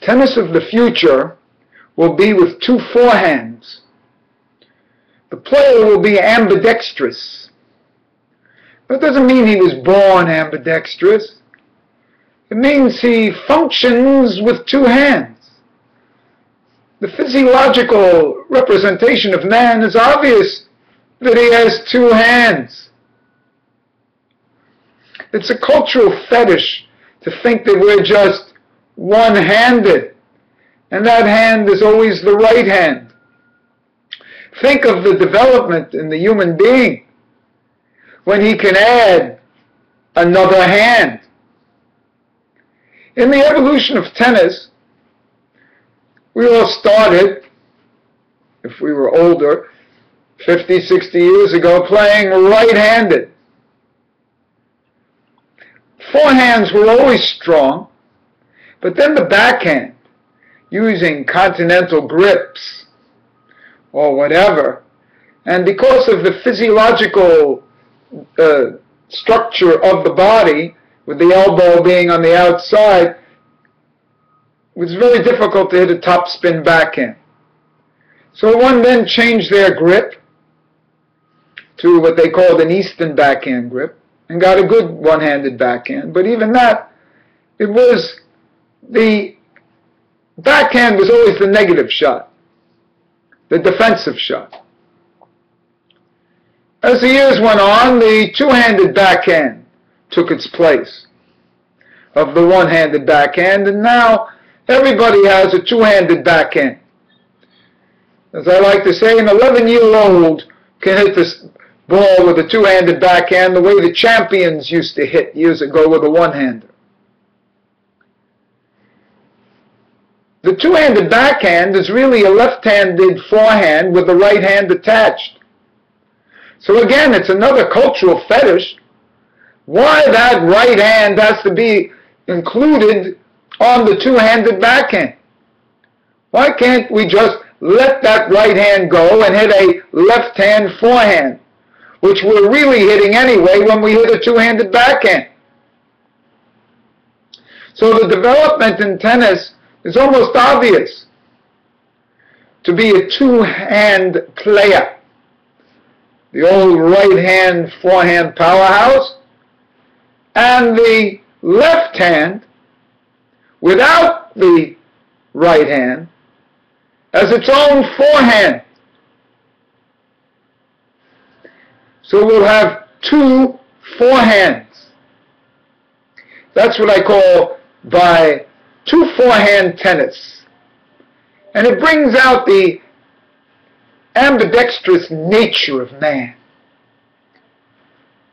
Tennis of the future will be with two forehands. The player will be ambidextrous. That doesn't mean he was born ambidextrous. It means he functions with two hands. The physiological representation of man is obvious that he has two hands. It's a cultural fetish to think that we're just one-handed, and that hand is always the right hand. Think of the development in the human being when he can add another hand. In the evolution of tennis, we all started, if we were older, 50, 60 years ago, playing right-handed. Forehands were always strong, but then the backhand, using continental grips or whatever, and because of the physiological structure of the body, with the elbow being on the outside, it was very difficult to hit a topspin backhand. So one then changed their grip to what they called an Eastern backhand grip and got a good one-handed backhand. But even that, the backhand was always the negative shot, the defensive shot. As the years went on, the two-handed backhand took its place of the one-handed backhand, and now everybody has a two-handed backhand. As I like to say, an 11-year-old can hit this ball with a two-handed backhand the way the champions used to hit years ago with a one-hander. The two-handed backhand is really a left-handed forehand with the right hand attached. So again, it's another cultural fetish. Why that right hand has to be included on the two-handed backhand? Why can't we just let that right hand go and hit a left-hand forehand, which we're really hitting anyway when we hit a two-handed backhand? So the development in tennis is almost obvious to be a two-hand player. The old right-hand forehand powerhouse, and the left hand without the right hand as its own forehand. So we'll have two forehands. That's what I call by two forehand tennis. And it brings out the ambidextrous nature of man.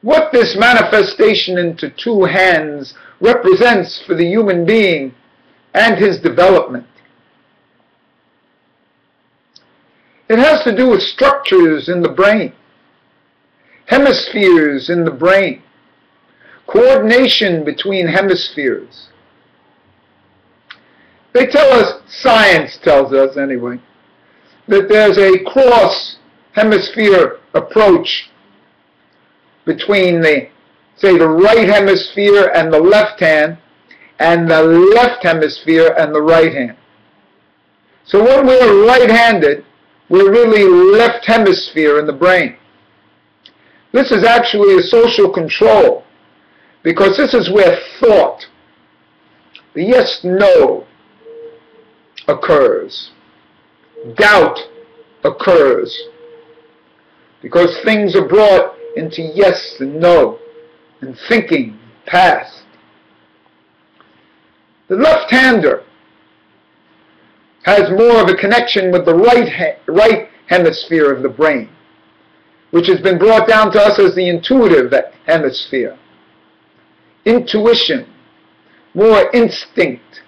What this manifestation into two hands represents for the human being and his development. It has to do with structures in the brain, hemispheres in the brain, coordination between hemispheres. They tell us, science tells us anyway, that there's a cross-hemisphere approach between the right hemisphere and the left hand, and the left hemisphere and the right hand. So when we're right-handed, we're really left hemisphere in the brain. This is actually a social control, because this is where thought, the yes-no, occurs. Doubt occurs, because things are brought into yes and no, and thinking past. The left-hander has more of a connection with the right hemisphere of the brain, which has been brought down to us as the intuitive hemisphere. Intuition, more instinct,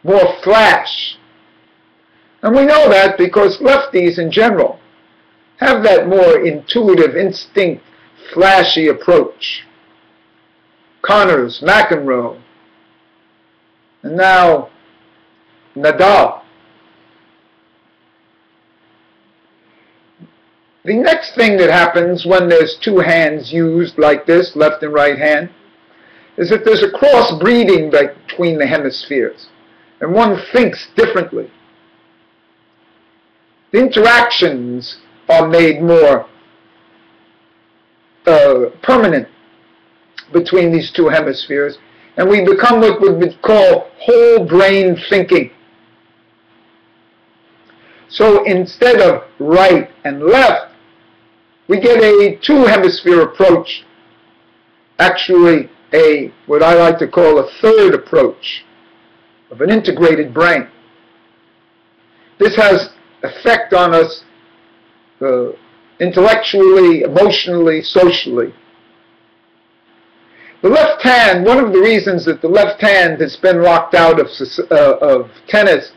more flash. And we know that because lefties in general have that more intuitive, instinct, flashy approach. Connors, McEnroe, and now Nadal. The next thing that happens when there's two hands used like this, left and right hand, is that there's a cross-breeding between the hemispheres. and one thinks differently. The interactions are made more permanent between these two hemispheres, and we become what we would call whole brain thinking. So instead of right and left, we get a two-hemisphere approach, actually what I like to call a third approach of an integrated brain. This has effect on us intellectually, emotionally, socially. The left hand, one of the reasons that the left hand has been locked out of tennis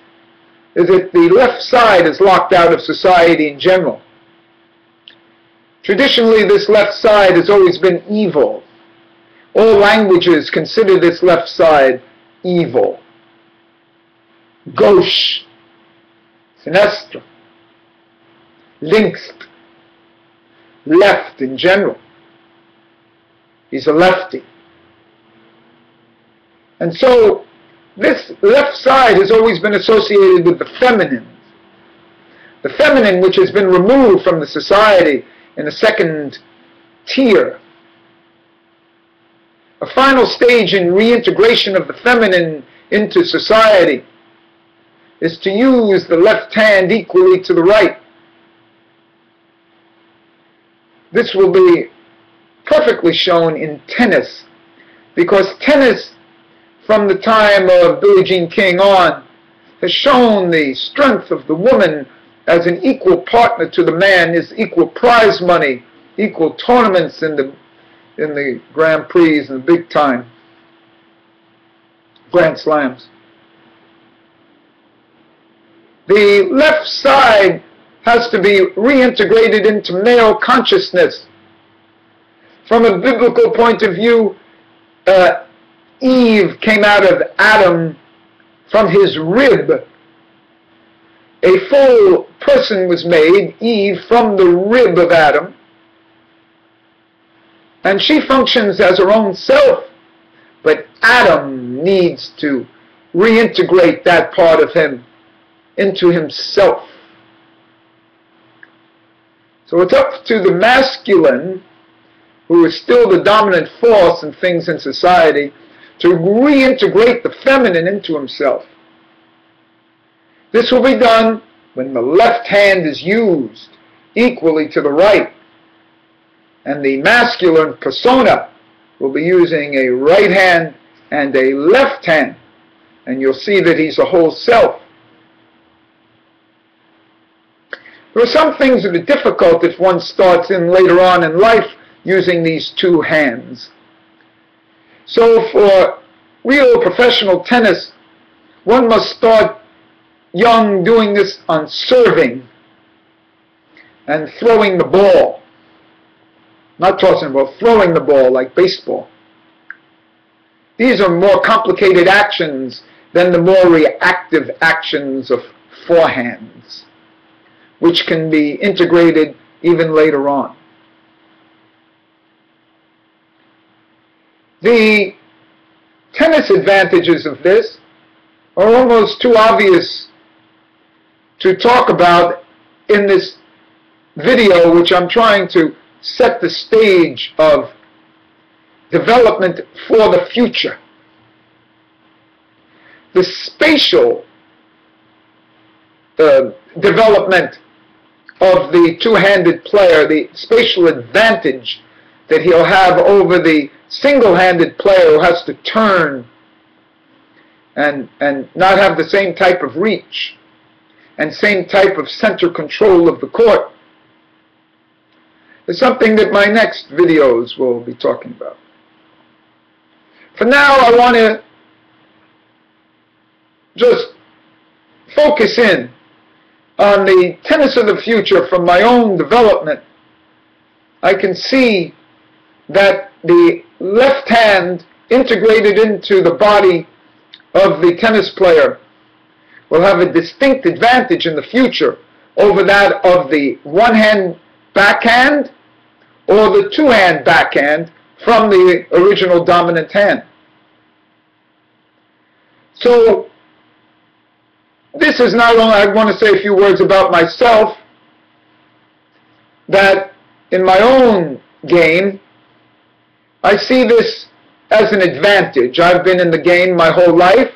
is that the left side is locked out of society in general. Traditionally, this left side has always been evil. All languages consider this left side evil. Gauche, sinistre, links, left in general. He's a lefty. And so this left side has always been associated with the feminine. The feminine, which has been removed from the society in the second tier. A final stage in reintegration of the feminine into society is to use the left hand equally to the right. This will be perfectly shown in tennis, because tennis, from the time of Billie Jean King on, has shown the strength of the woman as an equal partner to the man, is equal prize money, equal tournaments in the Grand Prix and the big time Grand Slams. The left side has to be reintegrated into male consciousness. From a biblical point of view, Eve came out of Adam from his rib. A full person was made, Eve, from the rib of Adam. And she functions as her own self, but Adam needs to reintegrate that part of him into himself. So it's up to the masculine, who is still the dominant force in things in society, to reintegrate the feminine into himself. This will be done when the left hand is used equally to the right, and the masculine persona will be using a right hand and a left hand, and you'll see that he's a whole self. There are some things that are difficult if one starts in later on in life using these two hands. So for real professional tennis, one must start young doing this on serving and throwing the ball. Not tossing the ball, throwing the ball like baseball. These are more complicated actions than the more reactive actions of forehands, which can be integrated even later on. The tennis advantages of this are almost too obvious to talk about in this video, which I'm trying to set the stage of development for the future. The spatial development of the two-handed player, the spatial advantage that he'll have over the single-handed player who has to turn and not have the same type of reach and same type of center control of the court, is something that my next videos will be talking about. For now, I want to just focus in on the tennis of the future from my own development. I can see that the left hand integrated into the body of the tennis player will have a distinct advantage in the future over that of the one-hand backhand or the two-hand backhand from the original dominant hand. So this is not only, I want to say a few words about myself, that in my own game, I see this as an advantage. I've been in the game my whole life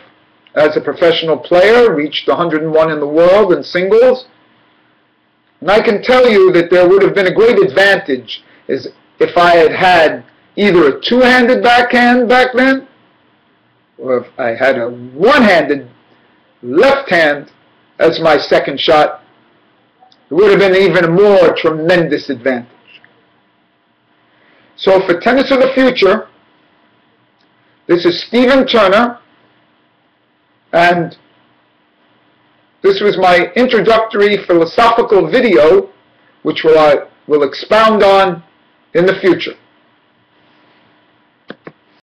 as a professional player, reached 101 in the world in singles, and I can tell you that there would have been a great advantage is if I had had either a two-handed backhand back then, or if I had a one-handed left hand as my second shot. It would have been even a more tremendous advantage. So for Tennis of the Future, this is Stephen Turner, and this was my introductory philosophical video, which I will expound on in the future.